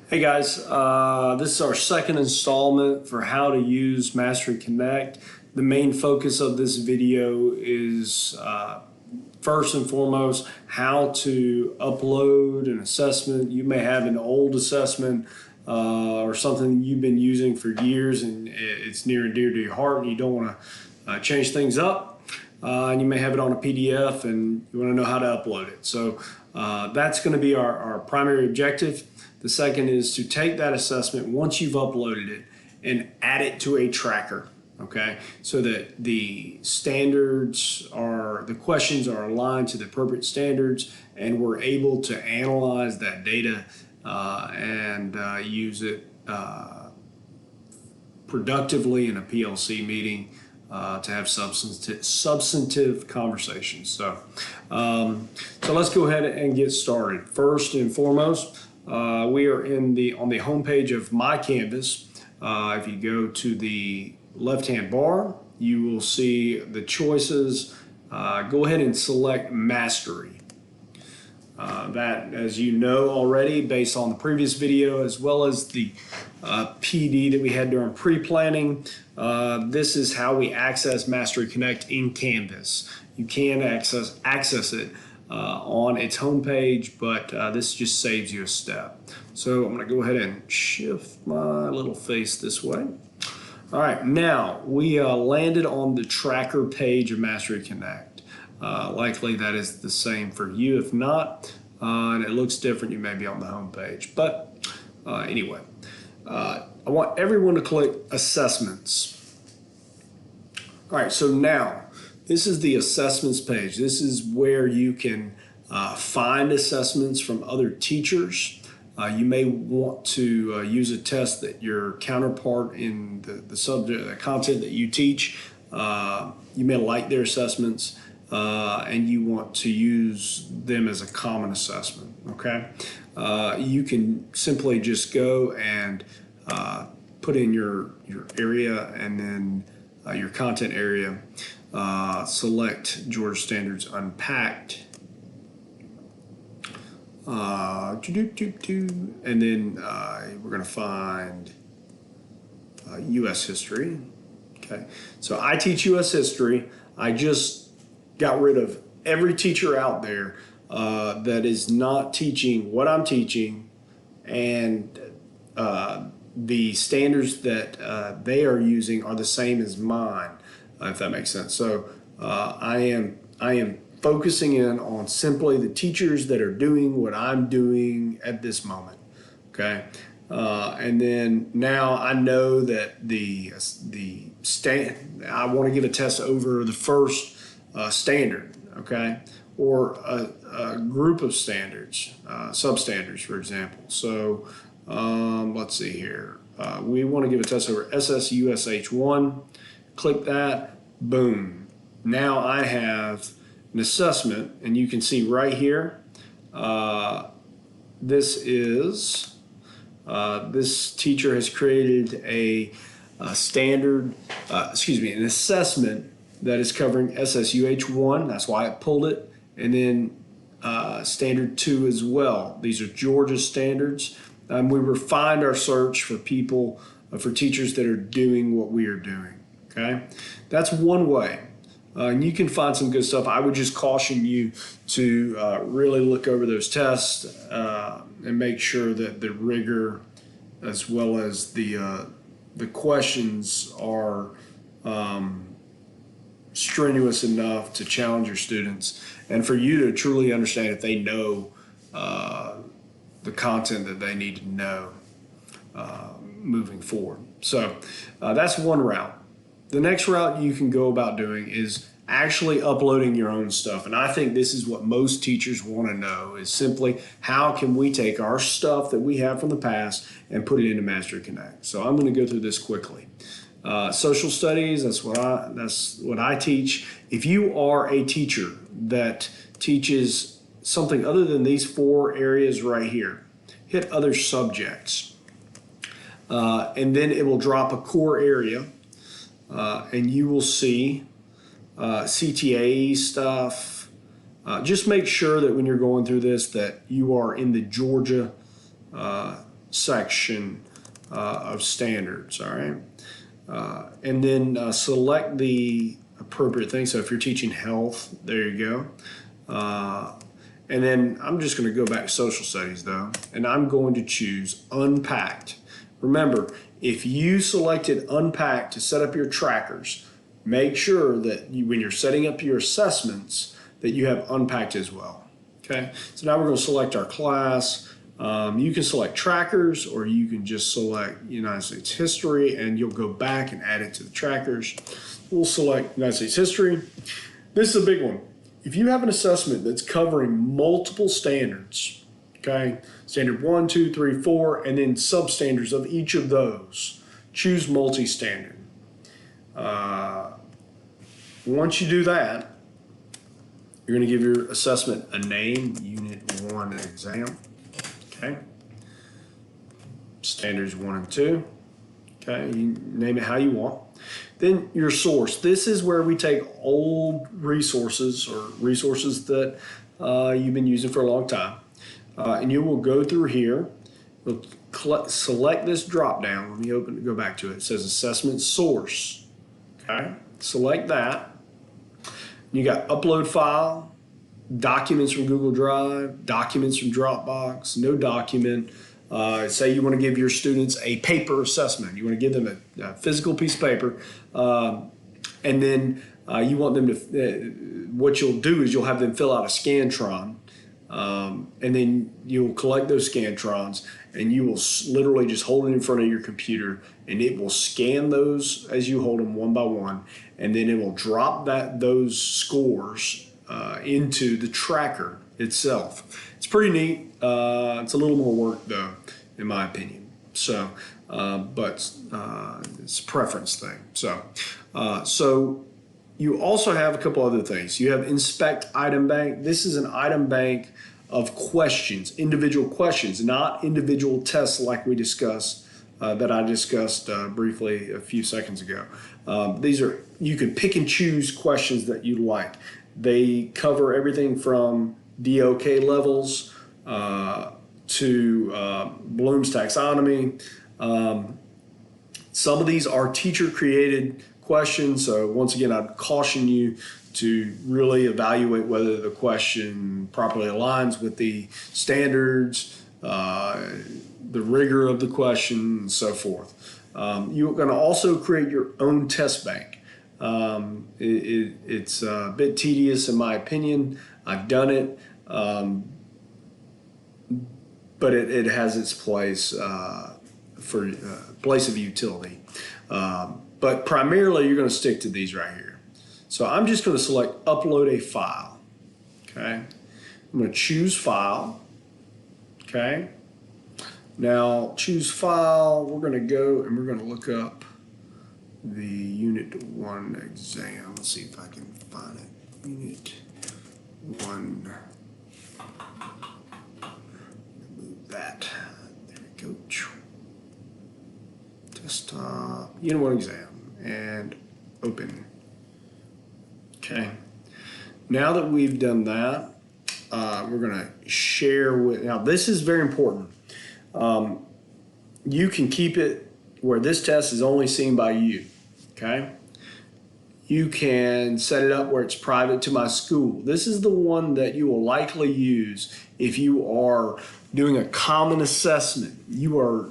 Hey guys, this is our second installment for how to use MasteryConnect. The main focus of this video is first and foremost how to upload an assessment. You may have an old assessment or something you've been using for years and it's near and dear to your heart and you don't want to change things up. And you may have it on a PDF and you want to know how to upload it. So that's going to be our primary objective. The second is to take that assessment once you've uploaded it and add it to a tracker, okay? So that the standards the questions are aligned to the appropriate standards and we're able to analyze that data and use it productively in a PLC meeting to have substantive conversations. So let's go ahead and get started. First and foremost, we are on the homepage of My Canvas. If you go to the left-hand bar, you will see the choices. Go ahead and select Mastery. That, as you know already, based on the previous video, as well as the PD that we had during pre-planning, this is how we access MasteryConnect in Canvas. You can access it on its homepage, but this just saves you a step. So I'm going to go ahead and shift my little face this way. All right, now we landed on the tracker page of MasteryConnect. Likely that is the same for you. If not, and it looks different, you may be on the homepage. But anyway, I want everyone to click Assessments. All right, so now this is the assessments page. This is where you can find assessments from other teachers. You may want to use a test that your counterpart in the subject, the content that you teach, you may like their assessments and you want to use them as a common assessment, okay? You can simply just go and put in your area and then your content area. Select Georgia Standards Unpacked, and then we're going to find U.S. History. Okay, so I teach U.S. History. I just got rid of every teacher out there that is not teaching what I'm teaching, and the standards that they are using are the same as mine. If that makes sense. So I am focusing in on simply the teachers that are doing what I'm doing at this moment. Okay, and then now I know that I want to give a test over the first standard. Okay, or a group of standards, substandards, for example. So let's see here. We want to give a test over SSUSH1. Click that, boom. Now I have an assessment, and you can see right here, this teacher has created an assessment that is covering SSUH1, that's why I pulled it, and then standard 2 as well. These are Georgia standards. We refined our search for people, for teachers that are doing what we are doing. Okay, that's one way. And you can find some good stuff. I would just caution you to really look over those tests and make sure that the rigor as well as the questions are strenuous enough to challenge your students and for you to truly understand if they know the content that they need to know moving forward. So that's one route. The next route you can go about doing is actually uploading your own stuff. And I think this is what most teachers want to know, is simply how can we take our stuff that we have from the past and put it into MasteryConnect. So I'm going to go through this quickly. Social studies, that's what I teach. If you are a teacher that teaches something other than these 4 areas right here, hit other subjects. And then it will drop a core area. And you will see CTA stuff. Just make sure that when you're going through this that you are in the Georgia section of standards, all right? And then select the appropriate thing. So if you're teaching health, there you go. And then I'm just going to go back to social studies though, and I'm going to choose unpacked. Remember, if you selected unpacked to set up your trackers, make sure that when you're setting up your assessments that you have unpacked as well. Okay, so now we're going to select our class. You can select trackers, or you can just select United States history and you'll go back and add it to the trackers. We'll select United States history. This is a big one. If you have an assessment that's covering multiple standards, okay, standard 1, 2, 3, 4, and then substandards of each of those, choose multi-standard. Once you do that, you're going to give your assessment a name, Unit 1 exam, okay? Standards 1 and 2, okay? You name it how you want. Then your source. This is where we take old resources or resources that you've been using for a long time. And you will go through here, you'll select this drop down. Let me go back to it. It says assessment source, okay? Select that. You got upload file, documents from Google Drive, documents from Dropbox, no document. Say you want to give your students a paper assessment. You want to give them a physical piece of paper, and then you want them to, what you'll do is you'll have them fill out a Scantron, and then you'll collect those Scantrons, and you will literally just hold it in front of your computer, and it will scan those as you hold them one by one, and then it will drop those scores into the tracker itself. It's pretty neat. It's a little more work though, in my opinion. So, but it's a preference thing. So you also have a couple other things. You have inspect item bank. This is an item bank of questions, individual questions, not individual tests like we discussed, that I discussed briefly a few seconds ago. These are, you can pick and choose questions that you like. They cover everything from DOK levels to Bloom's taxonomy. Some of these are teacher created questions. So once again, I'd caution you to really evaluate whether the question properly aligns with the standards, the rigor of the question, and so forth. You're going to also create your own test bank. It's a bit tedious in my opinion. I've done it, but it has its place for place of utility. But primarily you're going to stick to these right here. So I'm just going to select upload a file. Okay, I'm going to choose file. Okay, now choose file. We're going to go and we're going to look up the Unit 1 exam. Let's see if I can find it. Unit 1. Move that. There we go. Desktop. Unit 1 exam. And open. Okay. Now that we've done that, we're going to share with. Now, this is very important. You can keep it where this test is only seen by you. Okay, you can set it up where it's private to my school. This is the one that you will likely use if you are doing a common assessment. You are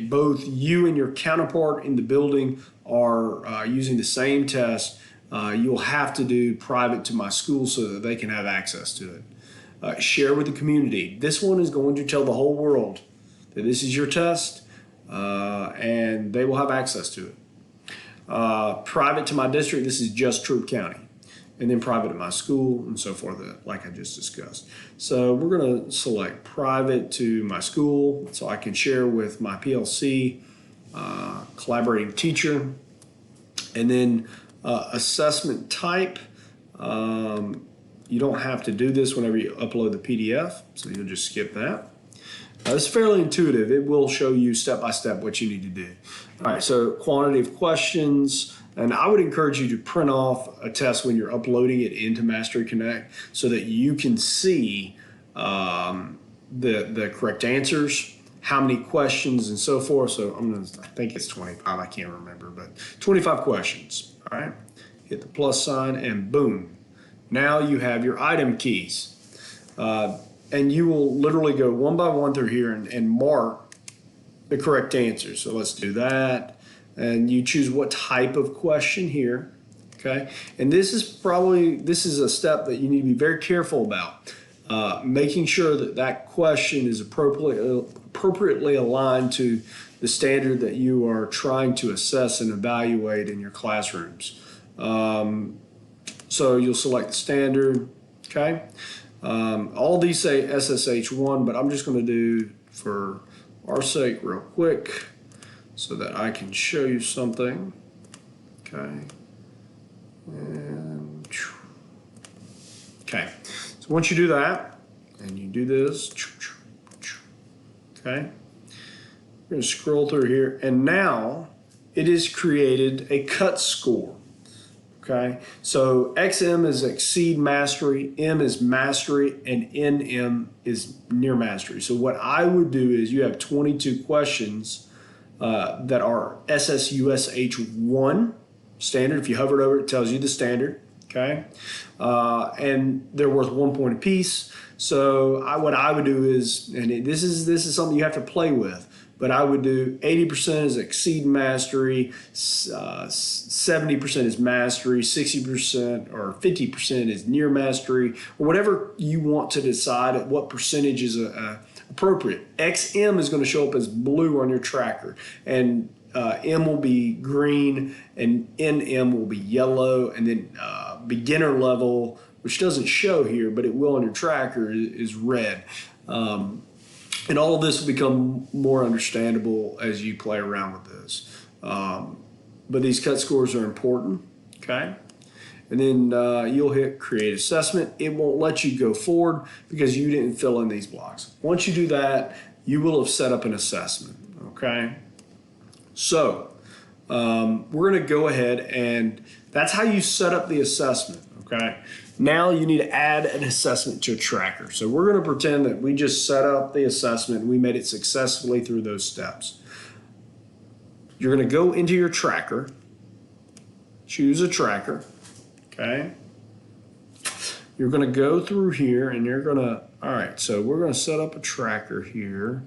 both you and your counterpart in the building are using the same test. You'll have to do private to my school so that they can have access to it. Share with the community. This one is going to tell the whole world that this is your test, and they will have access to it. Private to my district, this is just Troup County, and then private at my school and so forth, like I just discussed. So we're going to select private to my school so I can share with my PLC, collaborating teacher, and then assessment type. You don't have to do this whenever you upload the PDF, so you'll just skip that. It's fairly intuitive. It will show you step by step what you need to do. All right, so quantity of questions, and I would encourage you to print off a test when you're uploading it into MasteryConnect so that you can see the correct answers, how many questions and so forth. So I think it's 25, I can't remember, but 25 questions, all right? Hit the plus sign and boom. Now you have your item keys. And you will literally go one by one through here and mark the correct answer. So let's do that. And you choose what type of question here, okay? And this is a step that you need to be very careful about. Making sure that that question is appropriately aligned to the standard that you are trying to assess and evaluate in your classrooms. So you'll select the standard, okay? All these say SSH1, but I'm just going to do, for our sake, real quick so that I can show you something, okay? And, okay, so once you do that, and you do this, okay, we're going to scroll through here, and now it has created a cut score. Okay, so XM is exceed mastery, M is mastery, and NM is near mastery. So what I would do is you have 22 questions that are SSUSH1 standard. If you hovered over it, it tells you the standard. Okay, and they're worth 1 point apiece. So what I would do is, and this is something you have to play with, but I would do 80% is exceed mastery, 70% is mastery, 60% or 50% is near mastery, or whatever you want to decide at what percentage is appropriate. XM is going to show up as blue on your tracker, and M will be green, and NM will be yellow, and then beginner level, which doesn't show here, but it will on your tracker, is red. And all of this will become more understandable as you play around with this. But these cut scores are important, okay? And then you'll hit create assessment. It won't let you go forward because you didn't fill in these blocks. Once you do that, you will have set up an assessment, okay? So we're gonna go ahead, and that's how you set up the assessment, okay? Now you need to add an assessment to a tracker. So we're going to pretend that we just set up the assessment and we made it successfully through those steps. You're going to go into your tracker, choose a tracker, okay? You're going to go through here and you're going to, all right, so we're going to set up a tracker here.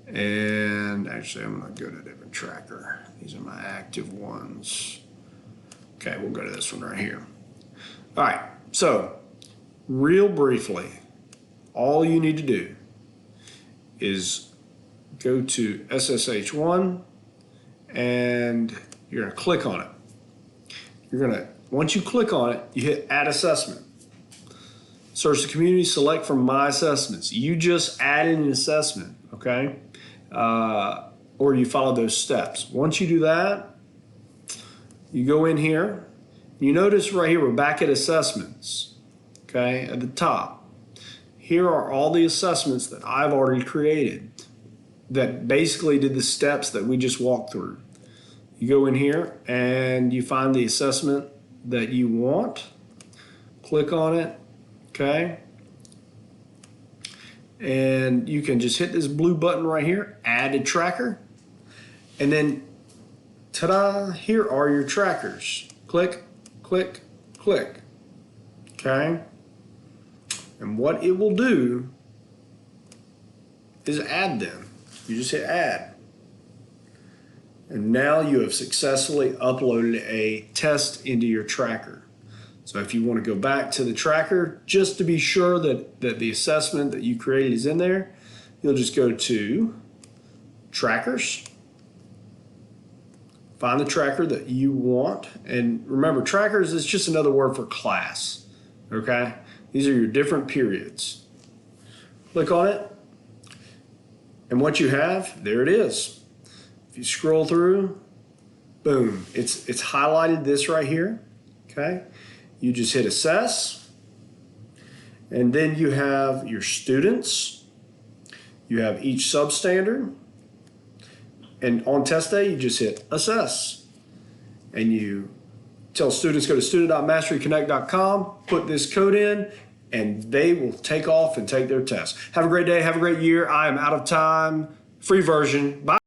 And actually, I'm going to go to a different tracker. These are my active ones. Okay, we'll go to this one right here. All right. So, real briefly, all you need to do is go to SSH1 and you're going to click on it. Once you click on it, you hit Add Assessment. Search the community, select from My Assessments. You just added an assessment, okay? Or you follow those steps. Once you do that, you go in here. You notice right here, we're back at assessments, okay, at the top. Here are all the assessments that I've already created that basically did the steps that we just walked through. You go in here and you find the assessment that you want, click on it, okay, and you can just hit this blue button right here, Add a Tracker, and then ta-da, here are your trackers. Click, click, click, okay? And what it will do is add them. You just hit add. And now you have successfully uploaded a test into your tracker. So if you want to go back to the tracker, just to be sure that the assessment that you created is in there, you'll just go to Trackers, find the tracker that you want, and remember, trackers is just another word for class, okay? These are your different periods. Click on it, and what you have, there it is. If you scroll through, boom, it's highlighted this right here, okay? You just hit Assess, and then you have your students, you have each substandard, and on test day, you just hit Assess. And you tell students, go to student.masteryconnect.com, put this code in, and they will take off and take their test. Have a great day. Have a great year. I am out of time. free version. Bye.